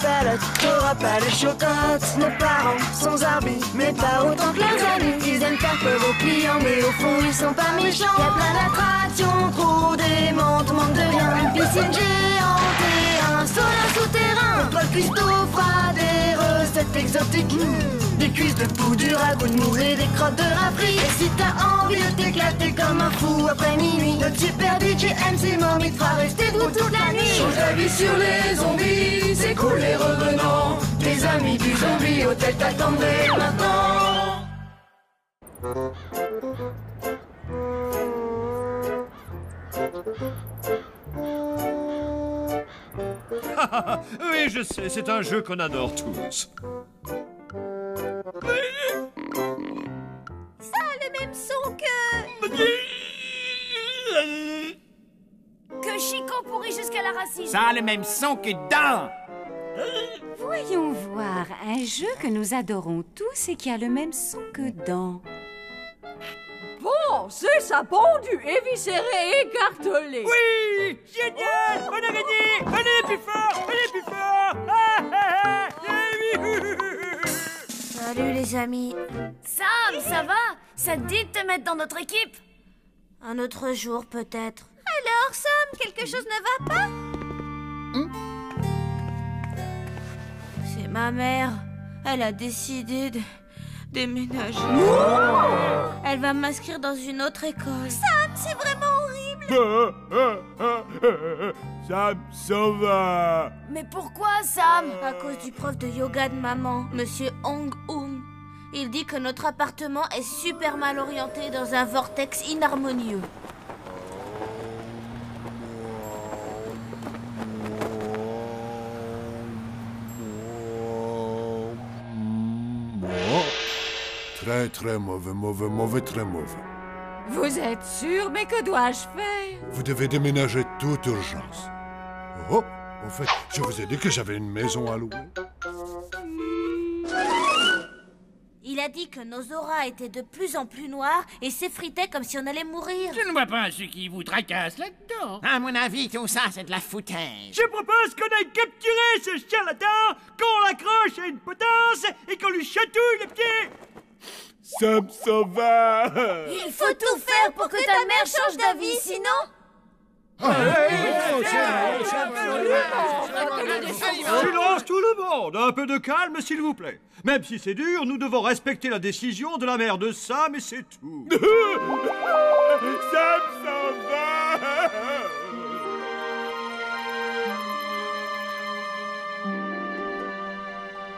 palottes, t'auras pas les chocottes. Nos parents sont zarbis, mais pas autant que leurs amis. Ils aiment faire peur aux clients, mais au fond ils sont pas méchants. Y'a plein d'attractions, trop démentes, manque de rien. Une piscine géante et un sauna souterrain. Pas de cuistot froid, des recettes exotiques. Des cuisses de poux, du ragoût de moule et des crottes de rats frits. Et si t'as envie de t'éclater comme un fou après minuit, notre super DJ MC Mom, il te fera rester debout toute la nuit. Change d'avis sur les zombies, c'est cool les revenants. Tes amis du zombie hôtel t'attendent dès maintenant. Oui, je sais, c'est un jeu qu'on adore tous. Ça a le même son que Chico pourri jusqu'à la racine. Ça a le même son que Dan. Voyons voir, un jeu que nous adorons tous et qui a le même son que Dan. Bon, c'est ça pondu, éviscéré, écartelé. Oui, génial, on a gagné. Allez, plus fort, allez, plus fort. Salut les amis. Sam, ça va? Ça te dit de te mettre dans notre équipe? Un autre jour peut-être. Alors, Sam, quelque chose ne va pas? C'est ma mère. Elle a décidé de déménager. Elle va m'inscrire dans une autre école. Sam, c'est vraiment horrible. Sam s'en va. Mais pourquoi, Sam? À cause du prof de yoga de maman, Monsieur Hong Hoon. Il dit que notre appartement est super mal orienté dans un vortex inharmonieux. Très très mauvais, très mauvais. Vous êtes sûr, mais que dois-je faire? Vous devez déménager toute urgence. Oh, en fait, je vous ai dit que j'avais une maison à louer. Il a dit que nos auras étaient de plus en plus noires et s'effritaient comme si on allait mourir. Je ne vois pas ce qui vous tracasse là-dedans. À mon avis, tout ça, c'est de la foutaise. Je propose qu'on aille capturer ce charlatan, qu'on l'accroche à une potence et qu'on lui chatouille les pieds. Sam s'en va. Il faut tout faire pour que ta mère change d'avis, sinon... Silence tout le monde, un peu de calme s'il vous plaît. Même si c'est dur, nous devons respecter la décision de la mère de Sam et c'est tout. Sam s'en va.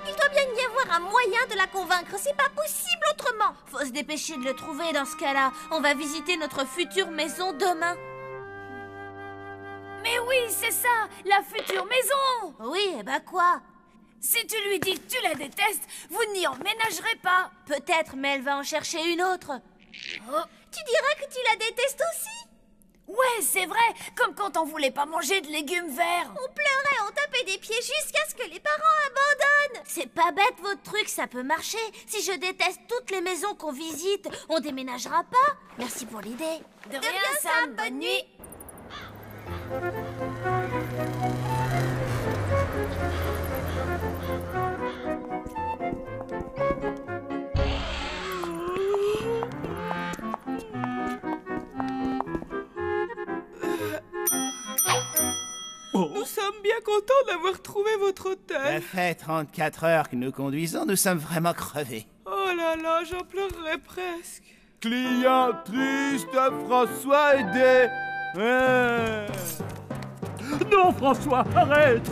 Il doit bien y avoir un moyen de la convaincre, c'est pas possible autrement. Faut se dépêcher de le trouver dans ce cas-là. On va visiter notre future maison demain. Mais oui, c'est ça, la future maison. Oui, et bah quoi? Si tu lui dis que tu la détestes, vous n'y emménagerez pas. Peut-être, mais elle va en chercher une autre. Oh. Tu diras que tu la détestes aussi? Ouais, c'est vrai, comme quand on voulait pas manger de légumes verts. On pleurait, on tapait des pieds jusqu'à ce que les parents abandonnent. C'est pas bête votre truc, ça peut marcher. Si je déteste toutes les maisons qu'on visite, on déménagera pas. Merci pour l'idée. De rien, Sam, bonne nuit. Nous sommes bien contents d'avoir trouvé votre Ça hôtel. fait 34 heures que nous conduisons, nous sommes vraiment crevés. Oh là là, j'en pleurerais presque. Client triste, François aidé. Non, François, arrête.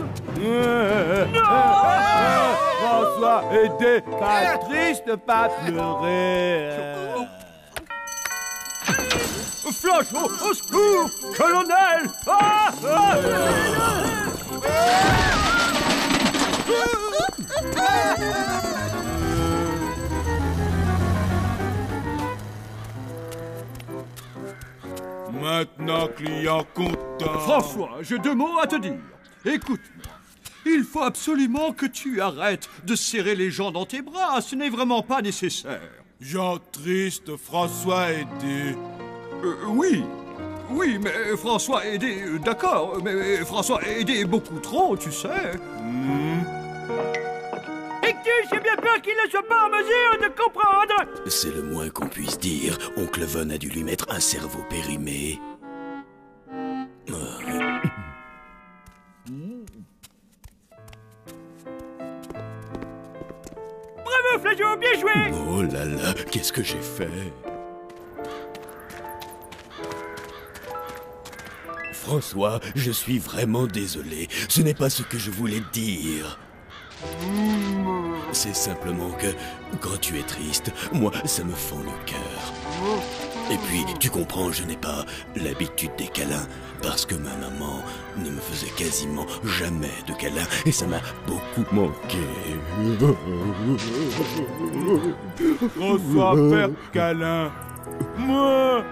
François aidé, pas triste, pas pleurer. Flash, au secours, colonel. Maintenant, client content. François, j'ai deux mots à te dire. Écoute-moi. Il faut absolument que tu arrêtes de serrer les gens dans tes bras. Ce n'est vraiment pas nécessaire. Jean triste, François aidé. Oui. Oui, mais François aidé, d'accord. Mais François aidé beaucoup trop, tu sais. Ictus, j'ai bien peur qu'il ne soit pas en mesure de comprendre. C'est le moins qu'on puisse dire. Oncle Von a dû lui mettre un cerveau périmé. Bravo, Flageot, bien joué. Oh là là, qu'est-ce que j'ai fait? François, je suis vraiment désolé. Ce n'est pas ce que je voulais dire. C'est simplement que, quand tu es triste, moi, ça me fend le cœur. Et puis, tu comprends, je n'ai pas l'habitude des câlins, parce que ma maman ne me faisait quasiment jamais de câlins, et ça m'a beaucoup manqué. François, faire câlin. Moi.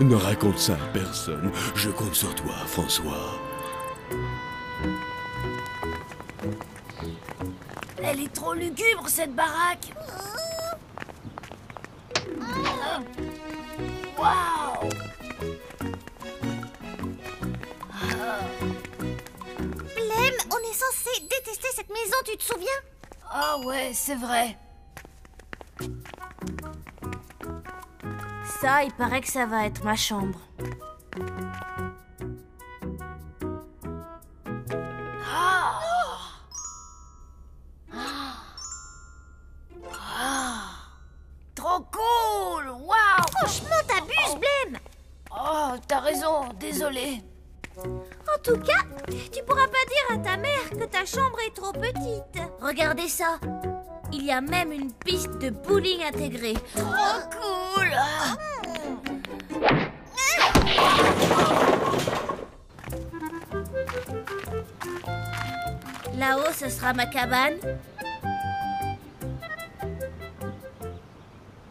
Ne raconte ça à personne. Je compte sur toi, François. Elle est trop lugubre, cette baraque. Waouh! Blême, on est censé détester cette maison, tu te souviens? Ah ouais, c'est vrai. Ça, il paraît que ça va être ma chambre. Trop cool! Waouh! Franchement, t'abuses, Blême! Oh, t'as raison, désolé. En tout cas, tu pourras pas dire à ta mère que ta chambre est trop petite. Regardez ça. Il y a même une piste de bowling intégrée. Trop cool! Là-haut, ce sera ma cabane.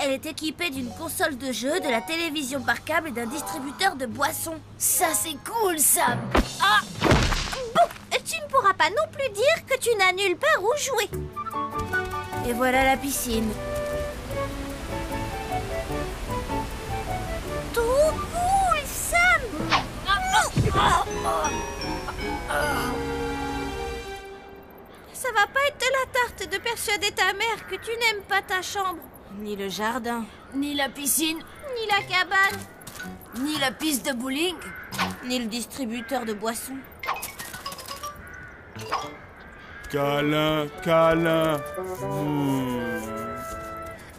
Elle est équipée d'une console de jeu, de la télévision par câble et d'un distributeur de boissons. Ça, c'est cool, Sam. Ah! Bon, tu ne pourras pas non plus dire que tu n'as nulle part où jouer. Et voilà la piscine. Trop cool, Sam! Ça va pas être de la tarte de persuader ta mère que tu n'aimes pas ta chambre. Ni le jardin. Ni la piscine. Ni la cabane. Ni la piste de bowling. Ni le distributeur de boissons. Câlin, câlin.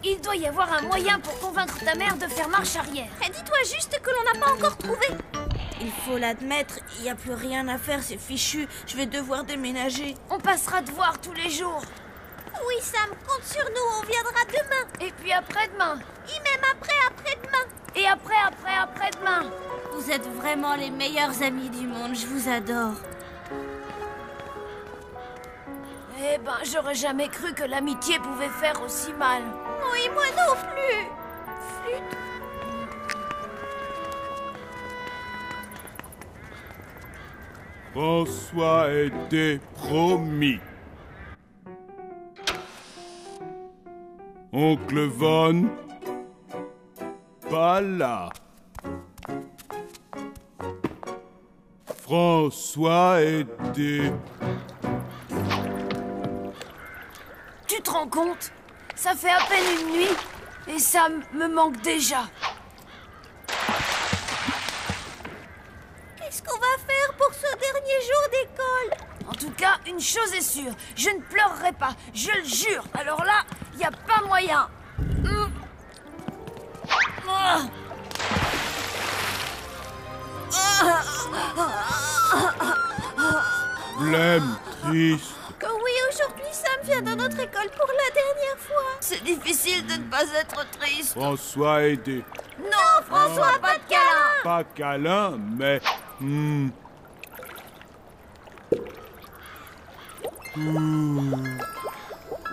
Il doit y avoir un moyen pour convaincre ta mère de faire marche arrière. Et dis-toi juste que l'on n'a pas encore trouvé. Il faut l'admettre, il n'y a plus rien à faire, c'est fichu. Je vais devoir déménager. On passera te voir tous les jours. Oui, Sam, compte sur nous, on viendra demain. Et puis après-demain. Et même après-demain. Et après-demain. Vous êtes vraiment les meilleurs amis du monde, je vous adore. Eh ben, j'aurais jamais cru que l'amitié pouvait faire aussi mal. Oui, moi non plus. Flûte. François était promis. Oncle Von, pas là. François était... Tu te rends compte? Ça fait à peine une nuit et ça me manque déjà. Qu'est-ce qu'on va faire pour ce dernier jour d'école? En tout cas, une chose est sûre, je ne pleurerai pas, je le jure. Alors là, il n'y a pas moyen. Blême, triste. Oui, aujourd'hui, Sam vient dans notre école pour la dernière fois. C'est difficile de ne pas être triste. François était... Non, François, pas de câlin. Pas câlin, mais...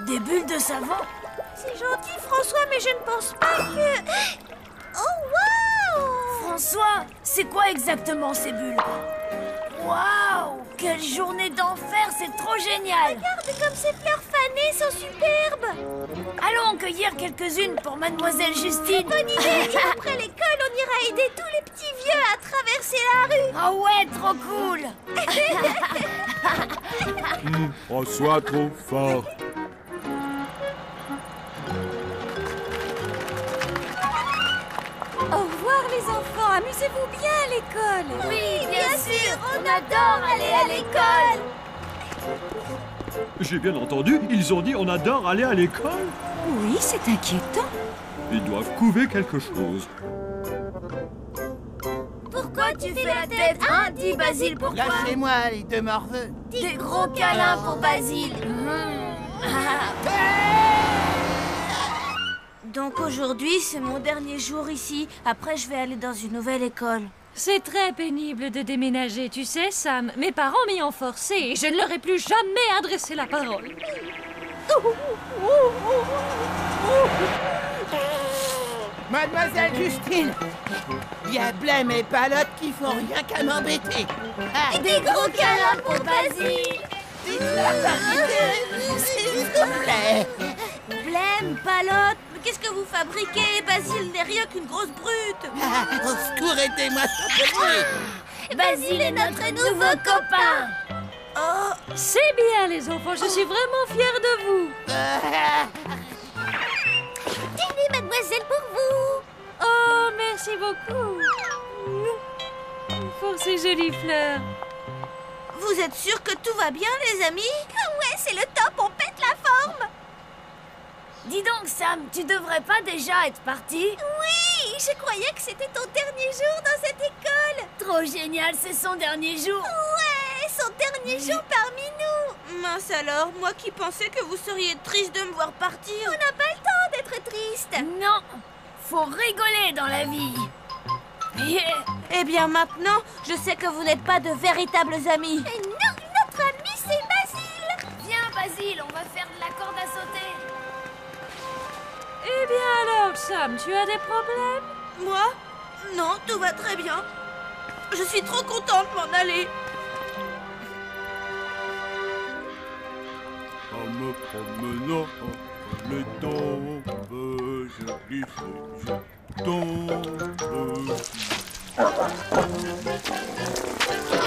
Des bulles de savon? C'est gentil, François, mais je ne pense pas que... Oh, waouh! François, c'est quoi exactement ces bulles? Waouh! Quelle journée d'enfer, c'est trop génial! Regarde comme ces fleurs fanées sont superbes! Allons en cueillir quelques-unes pour Mademoiselle Justine. Bonne idée! Et après l'école, on ira aider tous les petits vieux à traverser la rue. Ah ouais, trop cool! François trop fort. Au revoir les enfants, amusez-vous bien à l'école. Oui, bien sûr, on adore aller à l'école. J'ai bien entendu, ils ont dit on adore aller à l'école. Oui, c'est inquiétant. Ils doivent couver quelque chose. Pourquoi tu fais la tête, hein? Dis Basile, pourquoi? Lâchez-moi, les deux morveux. Des gros câlins pour Basile. Donc aujourd'hui, c'est mon dernier jour ici. Après, je vais aller dans une nouvelle école. C'est très pénible de déménager, tu sais, Sam. Mes parents m'y ont forcé et je ne leur ai plus jamais adressé la parole. Mademoiselle Justine, il y a Blême et Palotte qui font rien qu'à m'embêter. Ah. Et des gros câlins pour Basile. Dites-leur la vérité, s'il vous plaît. Blême, Palotte, mais qu'est-ce que vous fabriquez? Basile n'est rien qu'une grosse brute. Ah, au secours, aidez-moi, s'il vous plaît. Basile est notre nouveau copain. Oh, c'est bien les enfants, je suis vraiment fière de vous. Tenez, mademoiselle, pour vous. Oh, merci beaucoup. Pour ces jolies fleurs. Vous êtes sûrs que tout va bien, les amis? Ouais, c'est le top, on pète la forme. Dis donc, Sam, tu devrais pas déjà être parti? Oui, je croyais que c'était ton dernier jour dans cette école. Trop génial, c'est son dernier jour. Ouais, son dernier jour parmi nous. Mince alors, moi qui pensais que vous seriez triste de me voir partir. On n'a pas le temps d'être triste. Non, faut rigoler dans la vie. Yeah. Eh bien maintenant, je sais que vous n'êtes pas de véritables amis. Et non, notre ami c'est Basile. Viens, Basile, on va faire de la corde à sauter. Eh bien alors, Sam, tu as des problèmes? Moi? Non, tout va très bien. Je suis trop contente de m'en aller. En me promenant dans les tombes, je glissais, je tombe.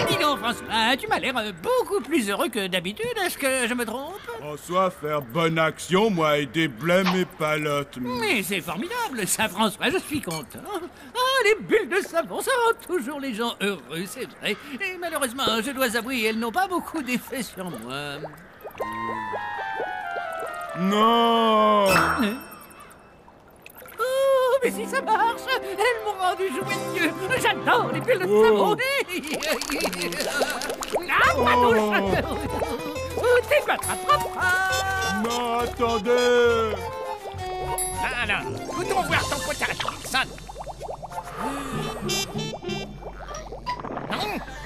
Dis donc, François, tu m'as l'air beaucoup plus heureux que d'habitude. Est-ce que je me trompe? François, faire bonne action, moi aider Blême et Palotte. Mais c'est formidable, ça, François, je suis content. Ah, les bulles de savon, ça rend toujours les gens heureux, c'est vrai. Et malheureusement, je dois avouer, elles n'ont pas beaucoup d'effet sur moi. Non! Oh, mais si ça marche, elles m'ont rendu joyeux. J'adore les bulles de savon. Ah, pas touche. Tu m'attraperas. Non, attendez! Alors, voudons voir ton potage, Wilson.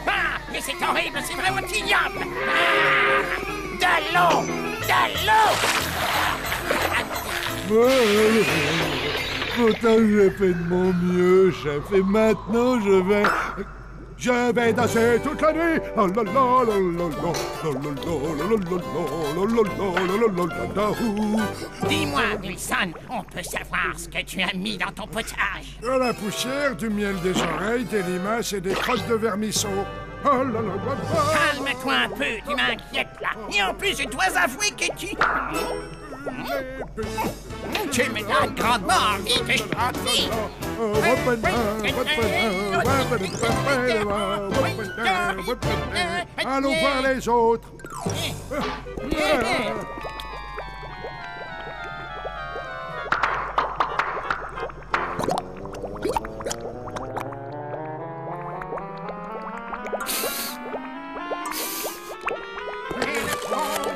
Ah, mais c'est horrible, c'est vraiment ignoble. De l'eau! De l'eau! Pourtant, j'ai fait de mon mieux, chef. Et maintenant, je vais danser toute la nuit. Dis-moi, Wilson, on peut savoir ce que tu as mis dans ton potage. De la poussière, du miel des oreilles, des limaces et des crottes de vermisseau. Calme-toi un peu, tu m'inquiètes là. Et en plus, je dois avouer que tu me donnes grandement envie de chanter. Allons voir les autres.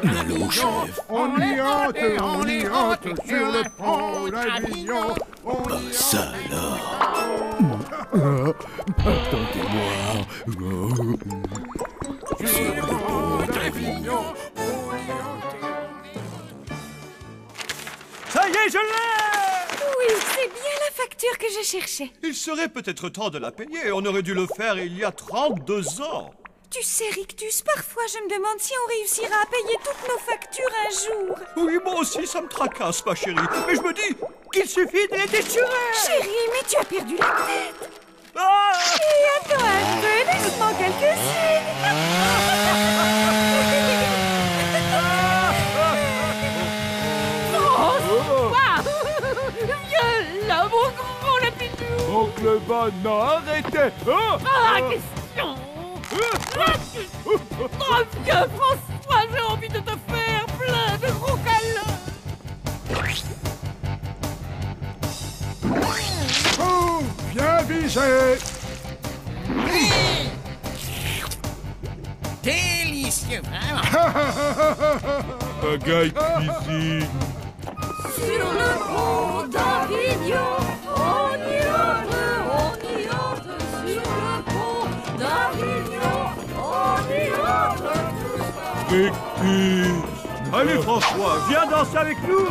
Allô, chef. On y hante sur le pont d'Avignon. Ça alors. Attendez-moi. Sur le pont d'Avignon. Ça y est, je l'ai! Oui, c'est bien la facture que je cherchais. Il serait peut-être temps de la payer. On aurait dû le faire il y a 32 ans. Tu sais, Rictus, parfois je me demande si on réussira à payer toutes nos factures un jour. Oui, moi aussi, ça me tracasse, ma chérie. Mais je me dis qu'il suffit de les déchirer. Chérie, mais tu as perdu la tête. Ah! Et attends un peu, laisse-moi quelques signes. non, arrêtez. Oh, la question. Viens, François, j'ai envie de te faire plein de gros câlins. Oh, bien visé. Délicieux, vraiment. Bagaille cuisine. Sur le pont d'Avignon, on y entre, sur le pont d'Avignon, on y entre. Allez, François, viens danser avec nous.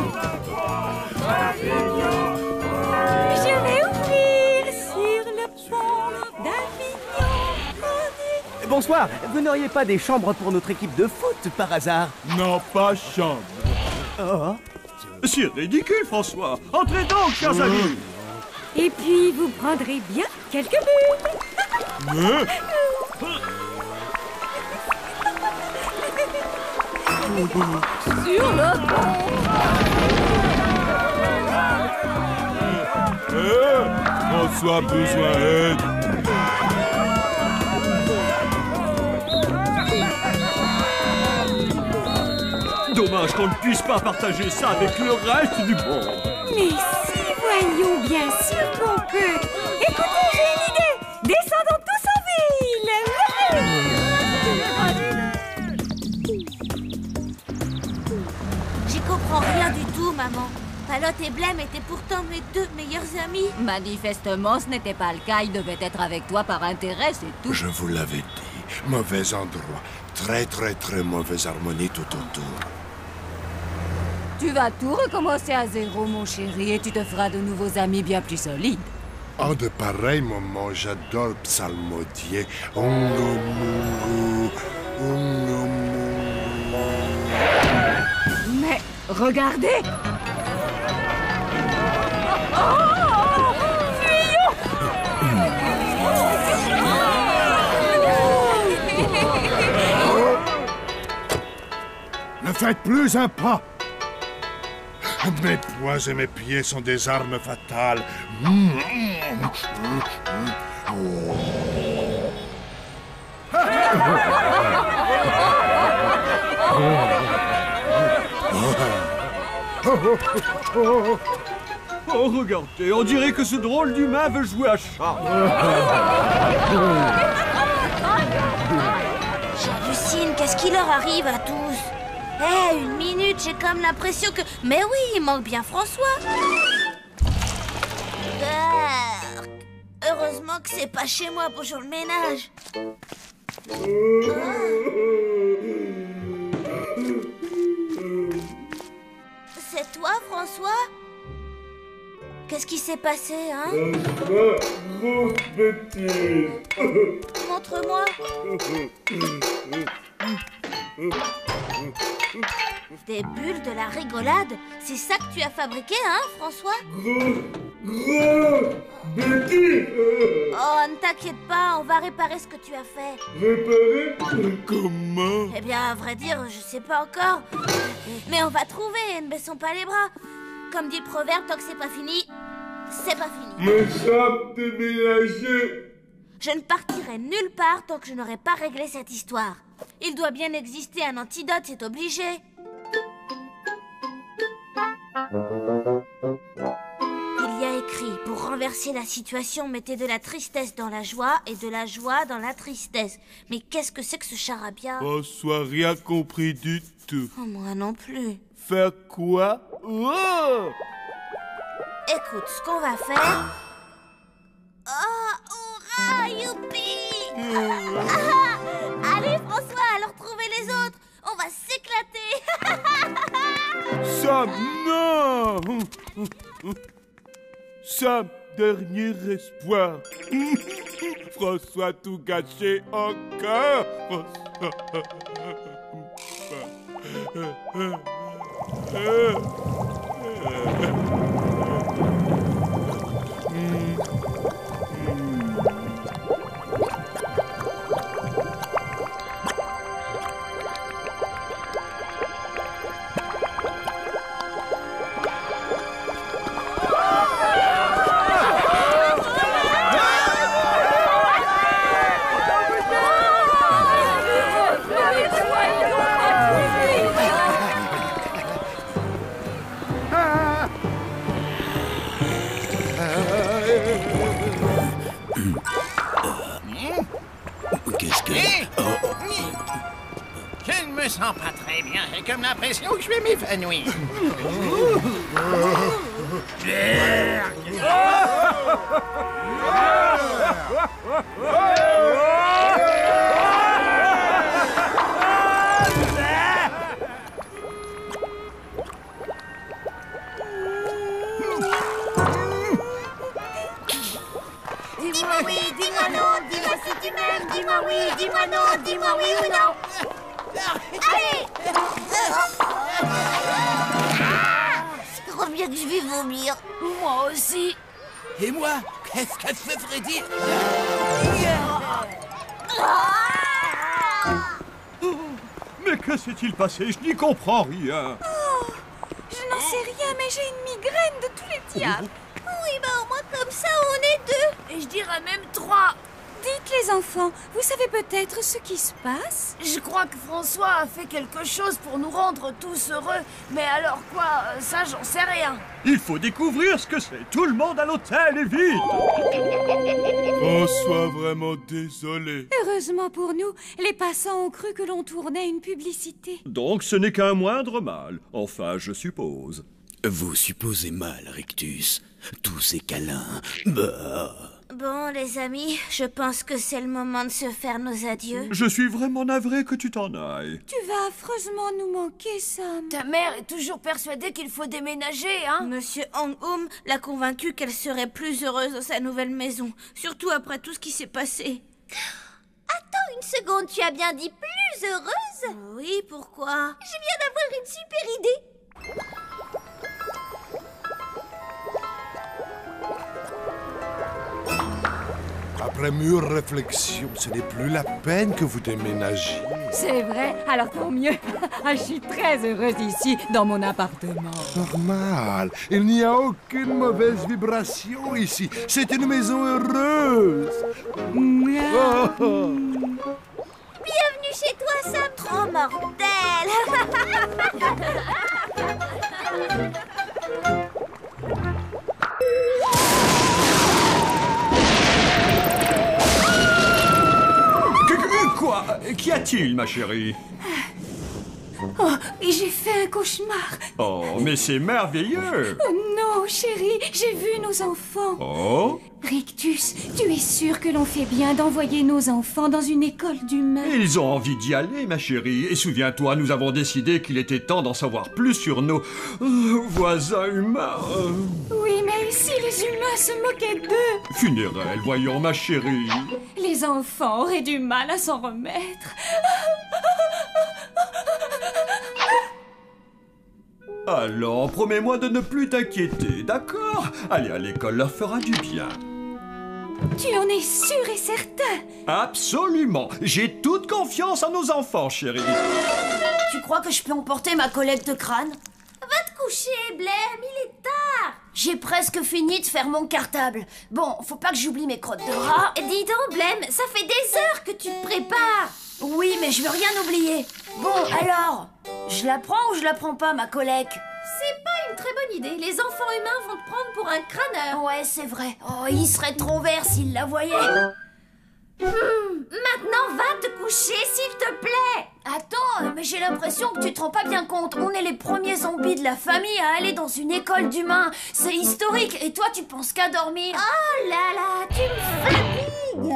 Je vais ouvrir sur le pont d'Avignon. Bonsoir, vous n'auriez pas des chambres pour notre équipe de foot par hasard? Non, pas chambre. Oh. C'est ridicule, François. Entrez donc, chers amis. Et puis, vous prendrez bien quelques bulles. Sur le pont. François a besoin d'aide. Dommage qu'on ne puisse pas partager ça avec le reste du monde. Mais si, voyons, bien sûr qu'on peut. Écoutez, j'ai une idée. Descendons tous en ville. J'y comprends rien du tout, maman. Palotte et Blême étaient pourtant mes deux meilleurs amis. Manifestement, ce n'était pas le cas. Il devait être avec toi par intérêt, c'est tout. Je vous l'avais dit. Mauvais endroit. Très, très, très mauvaise harmonie tout autour. Tu vas tout recommencer à zéro, mon chéri, et tu te feras de nouveaux amis bien plus solides. En de pareils moments, j'adore psalmodier. Mais regardez! Ne faites plus un pas. Mes poings et mes pieds sont des armes fatales. Oh, regardez, on dirait que ce drôle d'humain veut jouer à chat. J'hallucine, qu'est-ce qui leur arrive à tous? Eh, une minute, j'ai comme l'impression que... Mais oui, il manque bien François. Heureusement que c'est pas chez moi pour jouer le ménage. C'est toi, François? Qu'est-ce qui s'est passé, hein? Grosse bêtise. Montre-moi. Des bulles de la rigolade? C'est ça que tu as fabriqué, hein, François? Grosse bêtise. Oh, ne t'inquiète pas, on va réparer ce que tu as fait. Réparer? Comment? Eh bien, à vrai dire, je sais pas encore. Mais on va trouver, ne baissons pas les bras. Comme dit le proverbe, tant que c'est pas fini, c'est pas fini. Me sape déménager. Je ne partirai nulle part tant que je n'aurai pas réglé cette histoire. Il doit bien exister un antidote, c'est obligé. Il y a écrit, pour renverser la situation, mettez de la tristesse dans la joie et de la joie dans la tristesse. Mais qu'est-ce que c'est que ce charabia? François, rien compris du tout. Oh, moi non plus. Faire quoi? Oh! Écoute, ce qu'on va faire... Oh, hurrah, youpi! Allez, François, alors trouvez les autres. On va s'éclater. Sam, non! Sam, dernier espoir. François, tout gâché encore. ne me sens pas très bien. J'ai comme l'impression que je vais m'évanouir. Dis-moi oui, dis-moi non, dis-moi si tu m'aimes, dis-moi oui, dis-moi non, dis-moi oui ou non. Allez! Je crois bien que je vais vomir. Moi aussi. Et moi, qu'est-ce qu'elle se ferait dire? Mais que s'est-il passé? Je n'y comprends rien. Je n'en sais rien, mais j'ai une migraine de tous les diables. Oui, bah au moins comme ça, on est 2. Et je dirais même 3. Dites les enfants, vous savez peut-être ce qui se passe? Je crois que François a fait quelque chose pour nous rendre tous heureux. Mais alors quoi? Ça, j'en sais rien. Il faut découvrir ce que c'est. Tout le monde à l'hôtel est vide. François, vraiment désolé. Heureusement pour nous, les passants ont cru que l'on tournait une publicité. Donc ce n'est qu'un moindre mal. Enfin, je suppose. Vous supposez mal, Rictus. Tous ces câlins. Bah. Bon, les amis, je pense que c'est le moment de se faire nos adieux. Je suis vraiment navré que tu t'en ailles. Tu vas affreusement nous manquer, Sam. Ta mère est toujours persuadée qu'il faut déménager, hein? Monsieur Hang-Hum l'a convaincue qu'elle serait plus heureuse dans sa nouvelle maison. Surtout après tout ce qui s'est passé. Attends une seconde, tu as bien dit plus heureuse? Oui, pourquoi? Je viens d'avoir une super idée. Après mûre réflexion, ce n'est plus la peine que vous déménagiez. C'est vrai, alors tant mieux. Je suis très heureuse ici, dans mon appartement. Normal, il n'y a aucune mauvaise vibration ici. C'est une maison heureuse. Bienvenue chez toi, Sam. Trop mortel. Quoi? Qu'y a-t-il, ma chérie? Oh, j'ai fait un cauchemar. Oh, mais c'est merveilleux. Oh non, chérie, j'ai vu nos enfants. Oh? Rictus, tu es sûr que l'on fait bien d'envoyer nos enfants dans une école d'humains? Ils ont envie d'y aller, ma chérie. Et souviens-toi, nous avons décidé qu'il était temps d'en savoir plus sur nos voisins humains. Oui, mais si les humains se moquaient d'eux? Funérailles, voyons, ma chérie. Les enfants auraient du mal à s'en remettre. Alors, promets-moi de ne plus t'inquiéter, d'accord? Aller à l'école leur fera du bien. Tu en es sûr et certain? Absolument. J'ai toute confiance en nos enfants, chérie. Tu crois que je peux emporter ma collecte de crâne? Va te coucher, Blême, il est tard. J'ai presque fini de faire mon cartable. Bon, faut pas que j'oublie mes crottes de rat. Dis donc, Blême, ça fait des heures que tu te prépares. Oui, mais je veux rien oublier. Bon, alors, je la prends ou je la prends pas, ma collecte? C'est pas une très bonne idée. Les enfants humains vont te prendre pour un crâneur. Ouais, c'est vrai. Oh, ils seraient trop verts s'ils la voyaient. Maintenant, va te coucher, s'il te plaît. Attends, mais j'ai l'impression que tu te rends pas bien compte. On est les premiers zombies de la famille à aller dans une école d'humains. C'est historique. Et toi, tu penses qu'à dormir? Oh là là, tu me fatigues.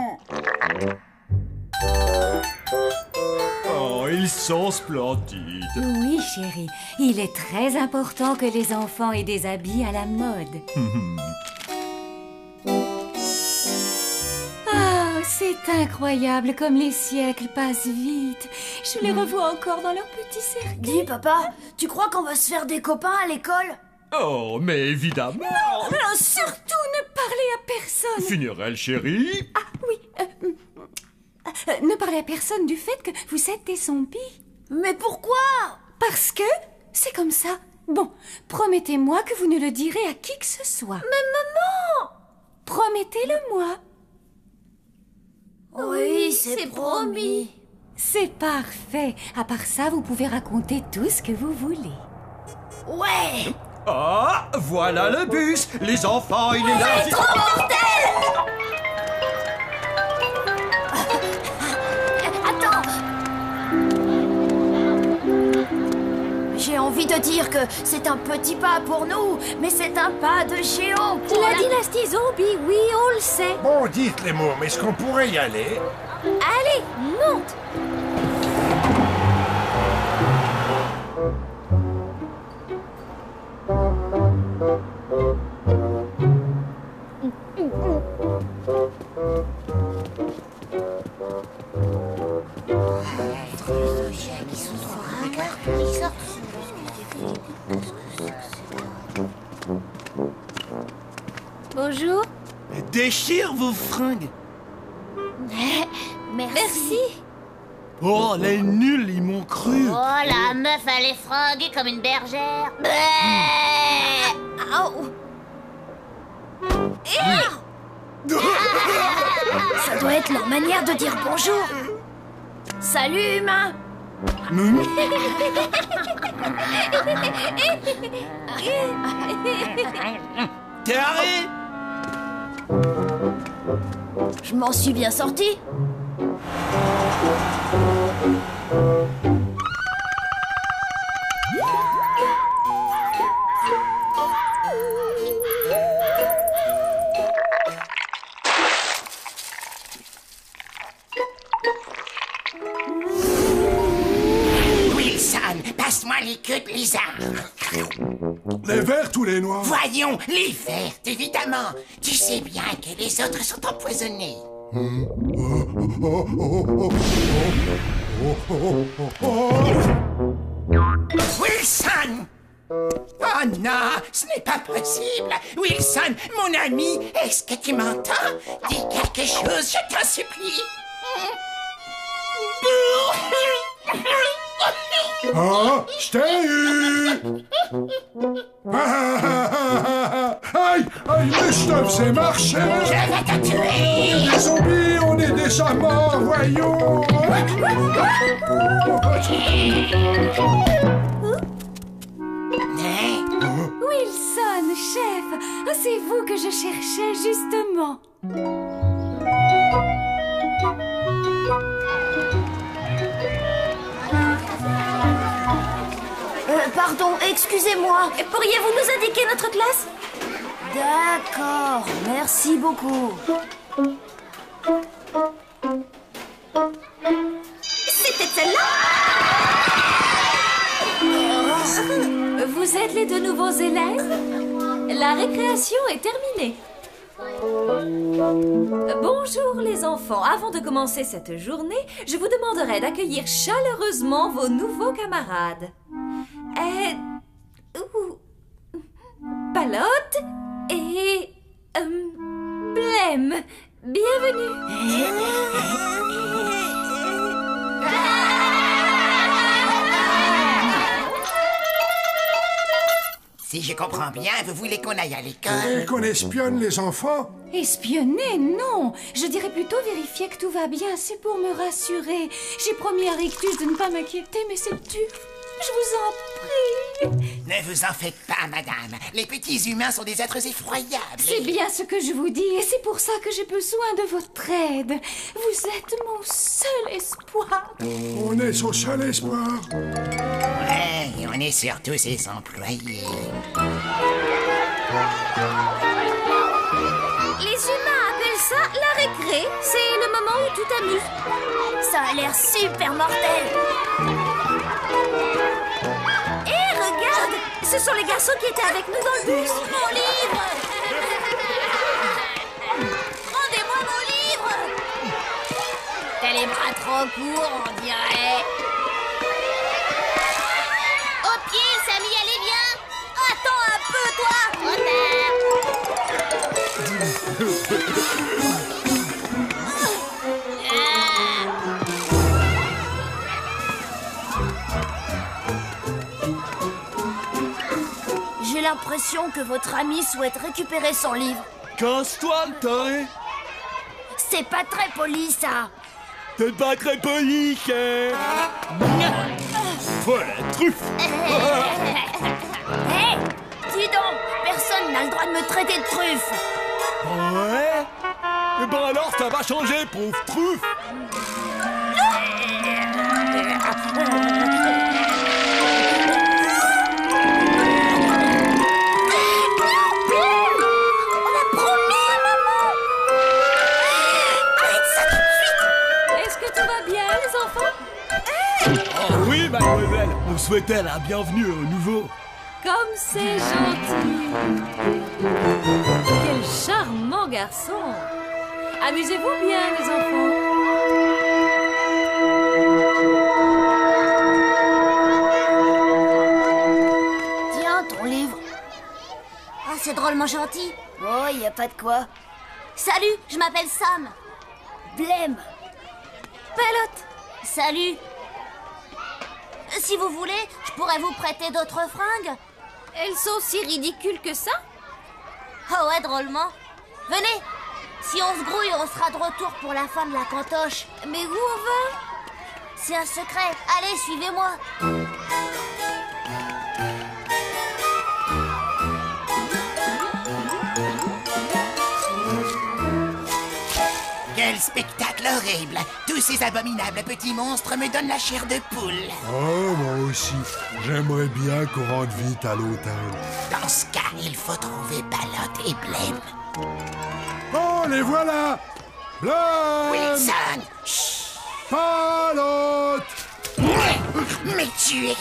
Oh, ils sont splendides. Oui, chérie. Il est très important que les enfants aient des habits à la mode. Ah, c'est incroyable comme les siècles passent vite. Je les revois encore dans leur petit cercle. Dis, papa, tu crois qu'on va se faire des copains à l'école? Oh, mais évidemment. Non, surtout ne parlez à personne. Funérailles, chérie. Ah, oui. Ne parlez à personne du fait que vous êtes des zombies. Mais pourquoi? Parce que c'est comme ça. Bon, promettez-moi que vous ne le direz à qui que ce soit. Mais maman! Promettez-le-moi. Oui, c'est promis. C'est parfait. À part ça, vous pouvez raconter tout ce que vous voulez. Ouais. Ah, voilà le bus. Les enfants, il est là. C'est trop mortel! envie de dire que c'est un petit pas pour nous, mais c'est un pas de géant pour La dynastie zombie, oui, on le sait. Bon, dites les mots, mais est-ce qu'on pourrait y aller? Allez, monte. Bonjour. Déchire vos fringues. Merci. Oh, les nuls, ils m'ont cru. Oh, la meuf, elle est fringuée comme une bergère. Ça doit être leur manière de dire bonjour. Salut, humain. Carré. Je m'en suis bien sorti. Wilson, passe-moi les queues de lézard. Les vertes ou les noirs? Voyons, les vertes, évidemment. Tu sais bien que les autres sont empoisonnés. Wilson! Oh non, ce n'est pas possible. Wilson, mon ami, est-ce que tu m'entends? Dis quelque chose, je t'en supplie. Ah, je t'ai eu! Aïe, aïe, mais je te faisais marcher! Je vais te tuer! Les zombies, on est déjà morts, voyons! Wilson, chef, c'est vous que je cherchais justement. Pardon, excusez-moi. Pourriez-vous nous indiquer notre classe? D'accord, merci beaucoup. C'était celle-là? Vous êtes les deux nouveaux élèves? La récréation est terminée. Bonjour les enfants. Avant de commencer cette journée, je vous demanderai d'accueillir chaleureusement vos nouveaux camarades. Palotte et... Blême. Bienvenue. Si je comprends bien, vous voulez qu'on aille à l'école? Et qu'on espionne les enfants? Espionner, non. Je dirais plutôt vérifier que tout va bien. C'est pour me rassurer. J'ai promis à Rictus de ne pas m'inquiéter, mais c'est dur. Je vous en prie. Ne vous en faites pas, madame. Les petits humains sont des êtres effroyables. C'est bien ce que je vous dis, et c'est pour ça que j'ai besoin de votre aide. Vous êtes mon seul espoir. On est son seul espoir. Ouais, et on est surtout ses employés. Les humains appellent ça la récré. C'est le moment où tu t'amuses. Ça a l'air super mortel. Hé, regarde! Ce sont les garçons qui étaient avec nous dans le bus. Mon livre! Rendez-moi mon livre! T'as les bras trop courts, on dirait. Au pied, Samy, allez bien! Attends un peu, toi! J'ai l'impression que votre ami souhaite récupérer son livre. Casse-toi, taré. C'est pas très poli, ça. T'es pas très poli, chef. Voilà, truffe. Hé, dis donc, personne n'a le droit de me traiter de truffe. Ouais. Eh ben alors, ça va changer, pauvre truffe. on souhaitait la bienvenue au nouveau. Comme c'est gentil. Quel charmant garçon. Amusez-vous bien, les enfants. Tiens, ton livre. Ah, c'est drôlement gentil. Oh, y a pas de quoi. Salut, je m'appelle Sam. Blême. Pelote. Salut. Si vous voulez, je pourrais vous prêter d'autres fringues. Elles sont si ridicules que ça? Oh ouais, drôlement. Venez. Si on se grouille, on sera de retour pour la fin de la cantoche. Mais où on va? C'est un secret. Allez, suivez-moi. Quel spectacle horrible! Tous ces abominables petits monstres me donnent la chair de poule. Oh, moi aussi. J'aimerais bien qu'on rentre vite à l'hôtel. Dans ce cas, il faut trouver Palotte et Blême. Oh, les voilà! Blême! Wilson! Chut! Palotte! Mais tu es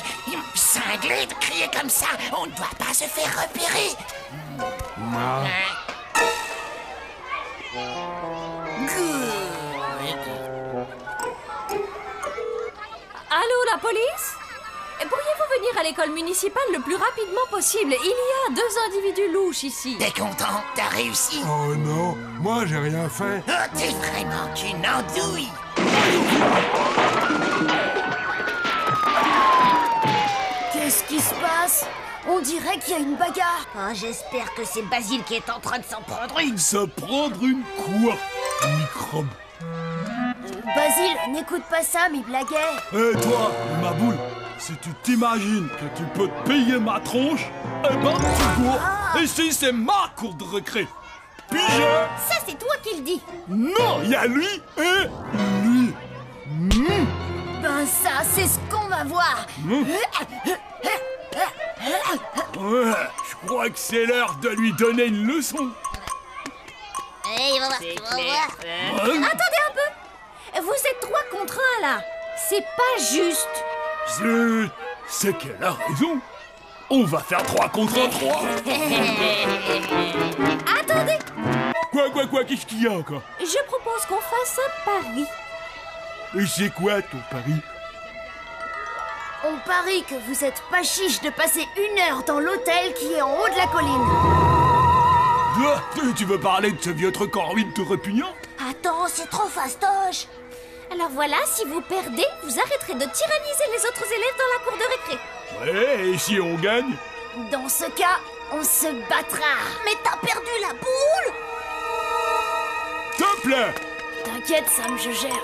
cinglé de crier comme ça. On ne doit pas se faire repérer. Non. Allô, la police? Pourriez-vous venir à l'école municipale le plus rapidement possible? Il y a 2 individus louches ici. T'es content? T'as réussi? Oh non, moi j'ai rien fait. Oh, t'es vraiment qu'une andouille. Qu'est-ce qui se passe? On dirait qu'il y a une bagarre. Oh, j'espère que c'est Basile qui est en train de s'en prendre une. Se prendre une quoi? Microbe. Basile, n'écoute pas ça, mais blaguait. Et toi, ma boule, si tu t'imagines que tu peux te payer ma tronche, eh ben tu cours. Ici, c'est ma cour de récré. Pige. Ça, c'est toi qui le dis. Non, il y a lui et lui. Ben ça, c'est ce qu'on va voir. Ouais, je crois que c'est l'heure de lui donner une leçon. Il va voir, tu vas voir. Attendez un peu. Vous êtes 3 contre 1 là. C'est pas juste. Zut, c'est qu'elle a raison. On va faire 3 contre 3. Attendez. Quoi, qu'est-ce qu'il y a encore? Je propose qu'on fasse un pari. Et c'est quoi ton pari? On parie que vous êtes pas chiche de passer 1 heure dans l'hôtel qui est en haut de la colline. Tu veux parler de ce vieux truc en ruine tout répugnant? Attends, c'est trop fastoche. Alors voilà, si vous perdez, vous arrêterez de tyranniser les autres élèves dans la cour de récré. Ouais, et si on gagne? Dans ce cas, on se battra. Mais t'as perdu la boule. S'il te plaît. T'inquiète, Sam, je gère.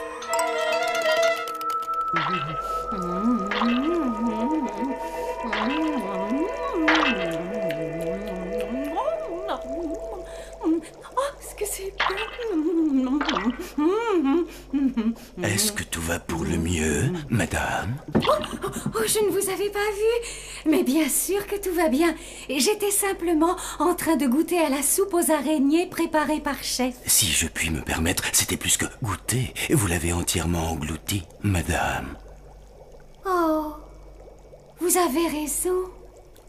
Ce que c'est Est-ce que tout va pour le mieux, madame? Oh, je ne vous avais pas vu. Mais bien sûr que tout va bien. J'étais simplement en train de goûter à la soupe aux araignées préparée par chef. Si je puis me permettre, c'était plus que goûter. Vous l'avez entièrement englouti, madame. Oh, vous avez raison.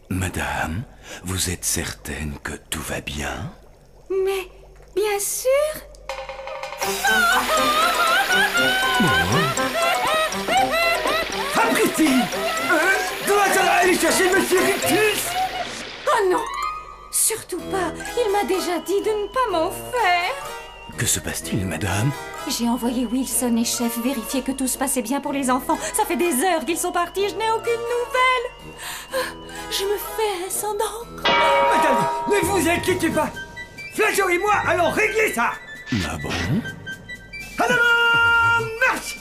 Madame, vous êtes certaine que tout va bien? Mais, bien sûr. Abruti! Dois-je aller chercher Monsieur Rictus? Oh non! Surtout pas. Il m'a déjà dit de ne pas m'en faire. Que se passe-t-il, madame? J'ai envoyé Wilson et Chef vérifier que tout se passait bien pour les enfants. Ça fait des heures qu'ils sont partis, je n'ai aucune nouvelle. Je me fais un sang d'encre. Madame, ne vous inquiétez pas. Flageot et moi allons régler ça. Ah bon? Alors, marche!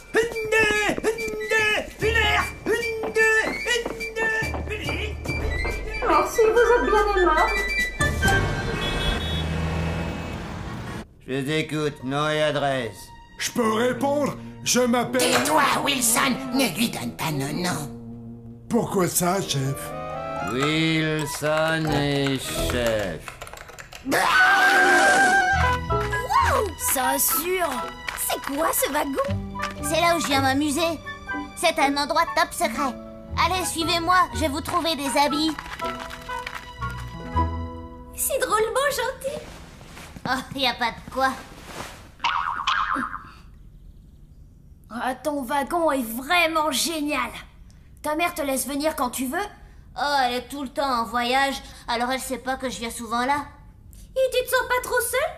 Merci, vous êtes bien aimable. Je t'écoute, nom et adresse. Je peux répondre? Je m'appelle... Tais-toi, Wilson! Ne lui donne pas nos noms. Pourquoi ça, chef? Wilson et chef. Wow! Ça assure. C'est quoi ce wagon? C'est là où je viens m'amuser. C'est un endroit top secret. Allez, suivez-moi, je vais vous trouver des habits. C'est drôlement gentil. Oh, y a pas de quoi. Ah, ton wagon est vraiment génial. Ta mère te laisse venir quand tu veux? Oh, elle est tout le temps en voyage, alors elle sait pas que je viens souvent là. Et tu te sens pas trop seule?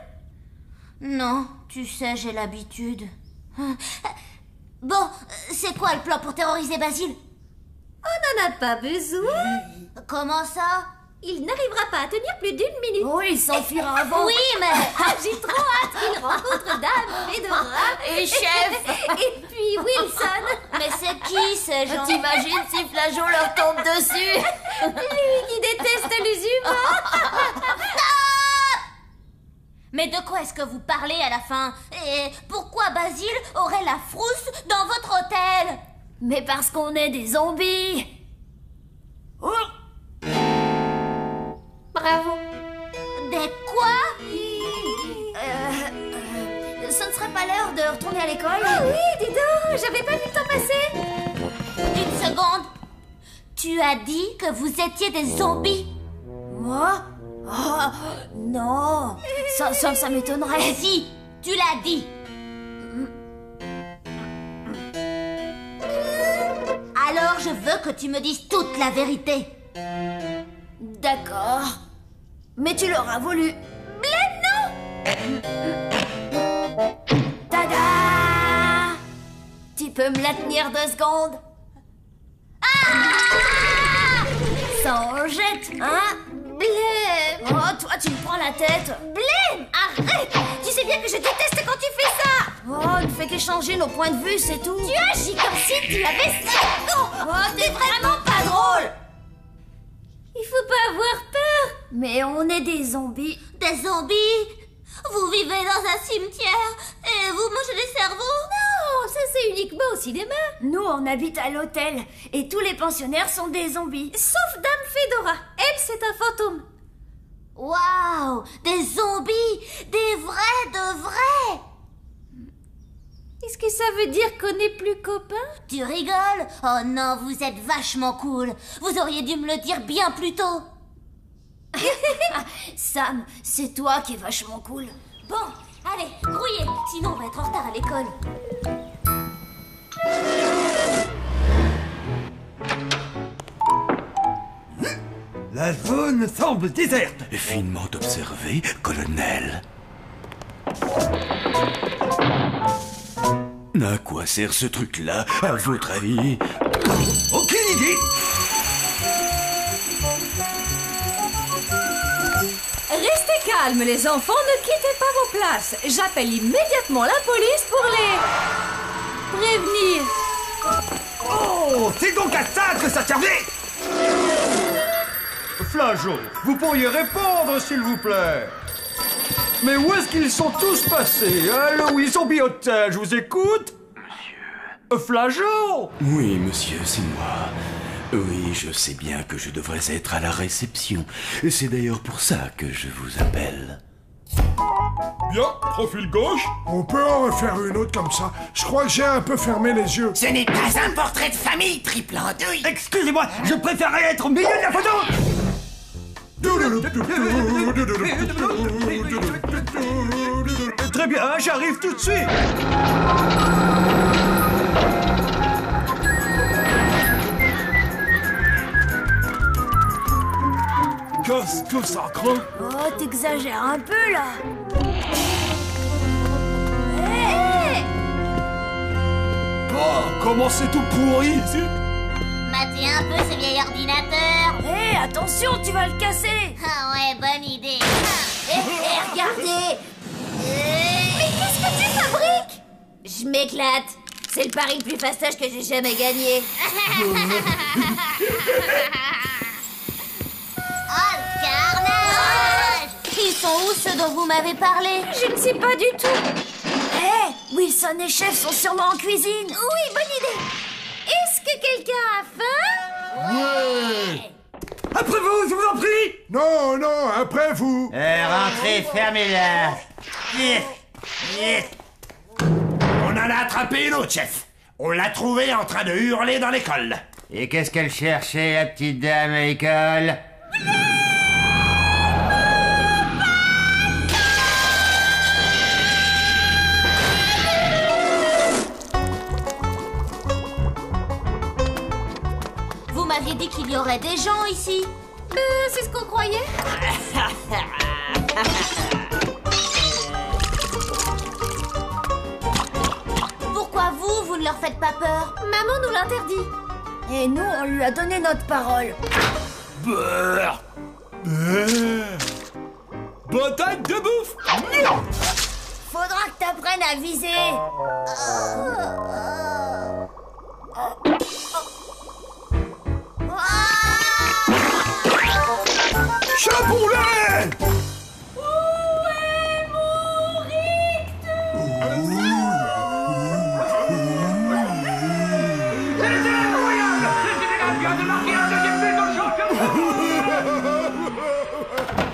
Non, tu sais, j'ai l'habitude. Bon, c'est quoi le plan pour terroriser Basile? On n'en a pas besoin. Comment ça? Il n'arrivera pas à tenir plus d'une minute. Oui, il s'enfuira avant. Oui, mais... J'ai trop hâte qu'il rencontre Dame, Fedora et Chef. Et puis Wilson. Mais c'est qui ces gens? T'imagines si Flageot leur tombe dessus? Lui qui déteste les humains. Mais de quoi est-ce que vous parlez à la fin? Et pourquoi Basile aurait la frousse dans votre hôtel? Mais parce qu'on est des zombies. Oh. Bravo. Des quoi? Ce ne serait pas l'heure de retourner à l'école? Ah oui, dis donc, j'avais pas vu le temps passer. Une seconde. Tu as dit que vous étiez des zombies? Moi? Oh, non. Ça m'étonnerait. Si, tu l'as dit. Alors je veux que tu me dises toute la vérité. D'accord. Mais tu l'auras voulu. Blême, non. Tada! Tu peux me la tenir 2 secondes? Ah! Ça en jette, hein? Blême. Oh, toi, tu me prends la tête. Blême, arrête. Tu sais bien que je déteste quand tu fais ça. Oh, ne fait qu'échanger nos points de vue, c'est tout. Tu agis comme si tu avais 5 ans. Oh, t'es vraiment pas drôle. Il faut pas avoir peur. Mais on est des zombies. Des zombies? Vous vivez dans un cimetière et vous mangez des cerveaux? Non, ça c'est uniquement au cinéma. Nous, on habite à l'hôtel et tous les pensionnaires sont des zombies. Sauf Dame Fedora. Elle, c'est un fantôme. Waouh! Des zombies! Des vrais de vrais! Est-ce que ça veut dire qu'on n'est plus copains? Tu rigoles? Oh non, vous êtes vachement cool. Vous auriez dû me le dire bien plus tôt. Sam, c'est toi qui es vachement cool. Bon, allez, grouillez, sinon on va être en retard à l'école. La zone semble déserte. Finement observé, colonel. À quoi sert ce truc-là, à votre avis? Aucune idée. Restez calmes, les enfants, ne quittez pas vos places. J'appelle immédiatement la police pour les prévenir. Oh, c'est donc à ça que ça servait. Flageot, vous pourriez répondre, s'il vous plaît. Mais où est-ce qu'ils sont tous passés? Allô, ils sont bien hôtel, je vous écoute. Monsieur... Flageot? Oui, monsieur, c'est moi. Oui, je sais bien que je devrais être à la réception. Et c'est d'ailleurs pour ça que je vous appelle. Bien, profil gauche. On peut en refaire une autre comme ça. Je crois que j'ai un peu fermé les yeux. Ce n'est pas un portrait de famille, triple andouille. Excusez-moi, je préférerais être au milieu de la photo. Très bien, j'arrive tout de suite. Qu'est-ce que ça craint? Oh, t'exagères un peu, là. Oh, comment c'est tout pourri ici? Matez un peu ce vieil ordinateur. Hé, attention, tu vas le casser. Ah ouais, bonne idée. Regardez. Mais qu'est-ce que tu fabriques? Je m'éclate. C'est le pari le plus fastoche que j'ai jamais gagné. Oh, le carnage! Ils sont où ceux dont vous m'avez parlé? Je ne sais pas du tout. Hé, Wilson et Chef sont sûrement en cuisine. Oui, bonne idée. Est-ce que quelqu'un a faim? Ouais. Après vous, je vous en prie. Non, non, après vous. Rentrez, fermez-la. On en a attrapé une autre, chef. On l'a trouvé en train de hurler dans l'école. Et qu'est-ce qu'elle cherchait, la petite dame, à l'école? Vous m'aviez dit qu'il y aurait des gens ici. C'est ce qu'on croyait. Pourquoi vous ne leur faites pas peur? Maman nous l'interdit. Et nous, on lui a donné notre parole. Beurre. Patate de bouffe. Faudra que t'apprennes à viser. Chaboulet! Où est mon rictus?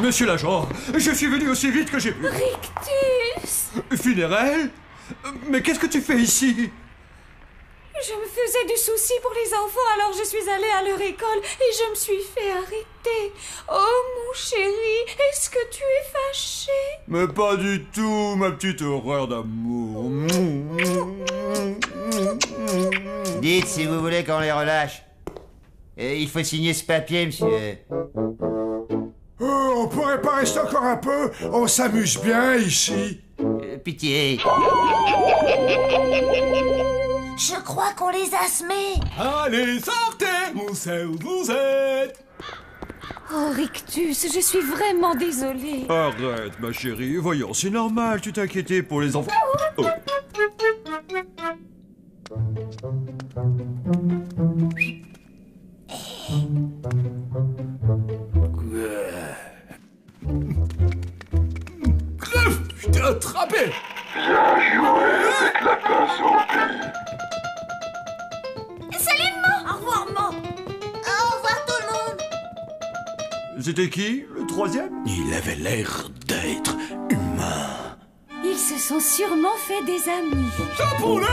Monsieur l'agent, je suis venu aussi vite que j'ai pu. Rictus! Funérel? Mais qu'est-ce que tu fais ici? Je me faisais du souci pour les enfants, alors je suis allée à leur école et je me suis fait arrêter. Oh mon chéri, est-ce que tu es fâché? Mais pas du tout, ma petite horreur d'amour. Dites si vous voulez qu'on les relâche. Il faut signer ce papier, monsieur. Oh, on pourrait pas rester encore un peu? On s'amuse bien ici. Pitié. Je crois qu'on les a semés. Allez, sortez, on sait où vous êtes. Oh Rictus, je suis vraiment désolée. Arrête, ma chérie. Voyons, c'est normal, tu t'inquiétais pour les enfants. Oh. Crève, je t'ai attrapé. Bien joué avec la pince en pile. Salut, maman. Au revoir, maman. Au revoir, tout le monde. C'était qui, le troisième? Il avait l'air d'être humain. Ils se sont sûrement fait des amis. Chaboulet!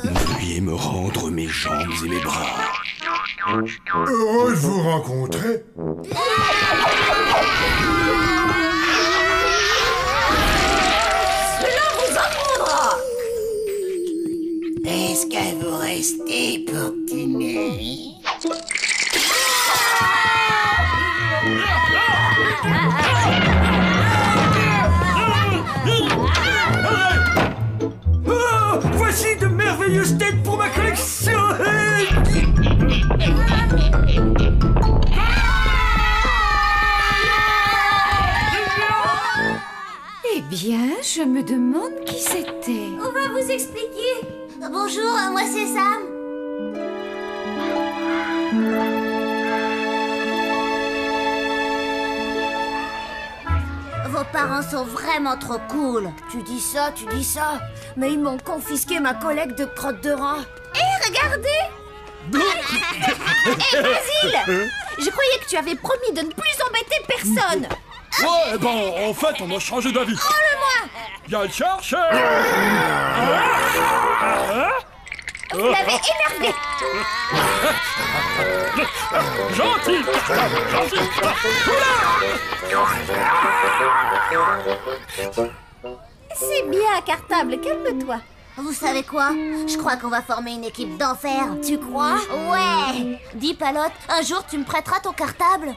Veuillez me rendre mes jambes et mes bras. Heureux de vous rencontrer. Cela vous apprendra. Est-ce que vous restez pour dîner? Oh, voici de merveilleuses têtes pour ma collection. Eh bien, je me demande qui c'était. On va vous expliquer. Bonjour, moi c'est Sam. Vos parents sont vraiment trop cool. Tu dis ça, mais ils m'ont confisqué ma collègue de crottes de rat. Hé, regardez. Hé, Basile, je croyais que tu avais promis de ne plus embêter personne. Ouais, ben, en fait, on a changé d'avis. Prends-le-moi. Viens le chercher. Vous l'avez énervé. Gentil. C'est bien, Cartable, calme-toi. Vous savez quoi? Je crois qu'on va former une équipe d'enfer. Tu crois? Ouais. Dis, Palotte, un jour tu me prêteras ton cartable?